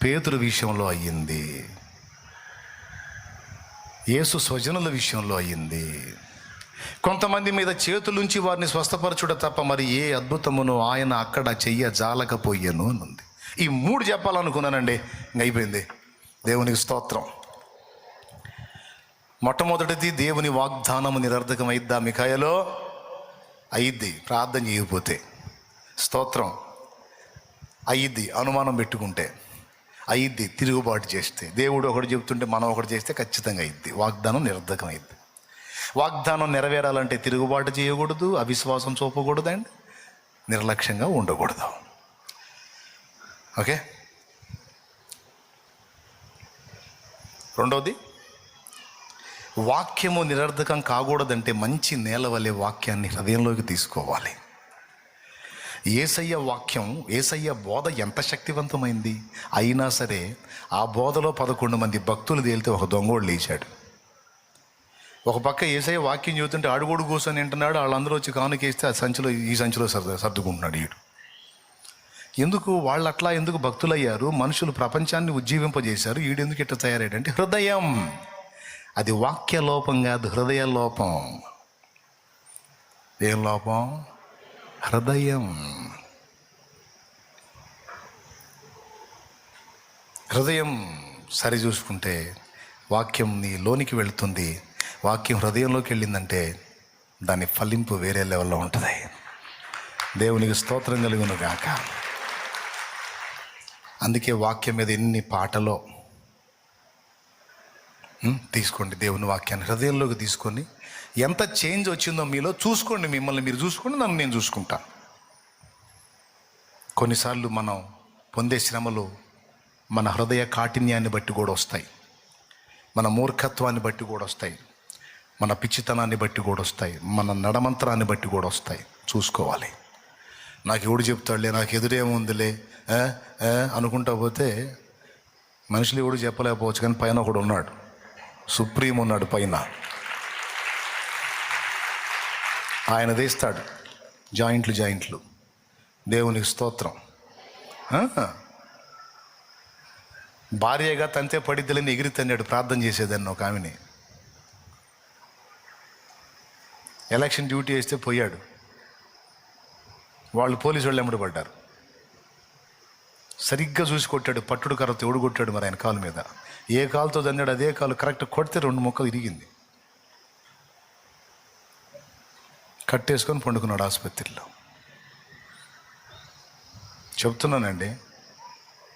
పేతురు విషయంలో అయ్యింది, యేసు స్వజనుల విషయంలో అయ్యింది. కొంతమంది మీద చేతులుంచి వారిని స్వస్థపరచుట తప్ప మరి ఏ అద్భుతమును ఆయన అక్కడ చెయ్య జాలకపోయాను అని ఉంది. ఈ 3 చెప్పాలనుకున్నానండి, ఇంక అయిపోయింది. దేవునికి స్తోత్రం. మొట్టమొదటిది, దేవుని వాగ్దానము నిరర్ధకమైద్దా మిఖాయలో? అయ్యిద్ది, ప్రార్థన చేయకపోతే. స్తోత్రం. అయ్యిద్ది, అనుమానం పెట్టుకుంటే అయ్యిద్ది, తిరుగుబాటు చేస్తే. దేవుడు ఒకటి చెబుతుంటే మనం ఒకటి చేస్తే ఖచ్చితంగా అయ్యిద్ది. వాగ్దానం నిరర్ధకం అయ్యిద్ది. వాగ్దానం నెరవేరాలంటే తిరుగుబాటు చేయకూడదు, అవిశ్వాసం చూపకూడదు అండ్ నిర్లక్ష్యంగా ఉండకూడదు. ఓకే. రెండవది, వాక్యము నిరర్ధకం కాకూడదంటే మంచి నేల వలె వాక్యాన్ని హృదయంలోకి తీసుకోవాలి. యేసయ్య వాక్యం, యేసయ్య బోధ ఎంత శక్తివంతమైంది అయినా సరే ఆ బోధలో 11 మంది భక్తులు తేలితే ఒక దొంగోడు లేచాడు. ఒక పక్క యేసయ్య వాక్యం చెబుతుంటే ఆడుగోడు కూర్చొని వింటున్నాడు. వాళ్ళందరూ వచ్చి కానుకేస్తే ఈ సంచిలో సర్దుకుంటున్నాడు ఈడు. ఎందుకు వాళ్ళు అట్లా ఎందుకు భక్తులయ్యారు? మనుషులు ప్రపంచాన్ని ఉజ్జీవింపజేశారు. ఈడెందుకు ఇట్లా తయారాడంటే హృదయం. అది వాక్య లోపం కాదు, హృదయ లోపం. ఏం లోపం? హృదయం. హృదయం సరి చూసుకుంటే వాక్యం నీ లోనికి వెళుతుంది. వాక్యం హృదయంలోకి వెళ్ళిందంటే దాని ఫలింపు వేరే లెవెల్లో ఉంటుంది. దేవునికి స్తోత్రం కలుగును గాక. అందుకే వాక్యం మీద ఎన్ని పాటలో తీసుకోండి. దేవుని వాక్యాన్ని హృదయంలోకి తీసుకొని ఎంత చేంజ్ వచ్చిందో మీలో చూసుకోండి. మిమ్మల్ని మీరు చూసుకోండి, నన్ను నేను చూసుకుంటాను. కొన్నిసార్లు మనం పొందే శ్రమలు మన హృదయ కాఠిన్యాన్ని బట్టి కూడా వస్తాయి, మన మూర్ఖత్వాన్ని బట్టి కూడా వస్తాయి, మన పిచ్చితనాన్ని బట్టి కూడా వస్తాయి, మన నడమంత్రాన్ని బట్టి కూడా వస్తాయి. చూసుకోవాలి. నాకు ఎవడు చెప్తాడులే, నాకు ఎదురేముందిలే అనుకుంటా పోతే మనుషులు ఎవడు చెప్పలేకపోవచ్చు, కానీ పైన ఒకడు ఉన్నాడు, సుప్రీం ఉన్నాడు పైన. ఆయన తీస్తాడు జాయింట్లు. దేవునికి స్తోత్రం. భార్యగా తంతే పడిద్దలని ఎగిరి తన్నాడు ప్రార్థన చేసేదాన్ని ఒక ఆమెని. ఎలక్షన్ డ్యూటీ వేస్తే పోయాడు. వాళ్ళు పోలీసు వాళ్ళు ఎమ్మడి పడ్డారు. సరిగ్గా చూసి కొట్టాడు. పట్టుడు కర్రతో ఎవడు కొట్టాడు మరి ఆయన కాలు మీద. ఏ కాలుతో తన్నాడు అదే కాలు కరెక్ట్ కొడితే 2 ముక్కలు ఇరిగింది. కట్టేసుకొని పండుకున్నాడు ఆసుపత్రిలో. చెప్తున్నానండి,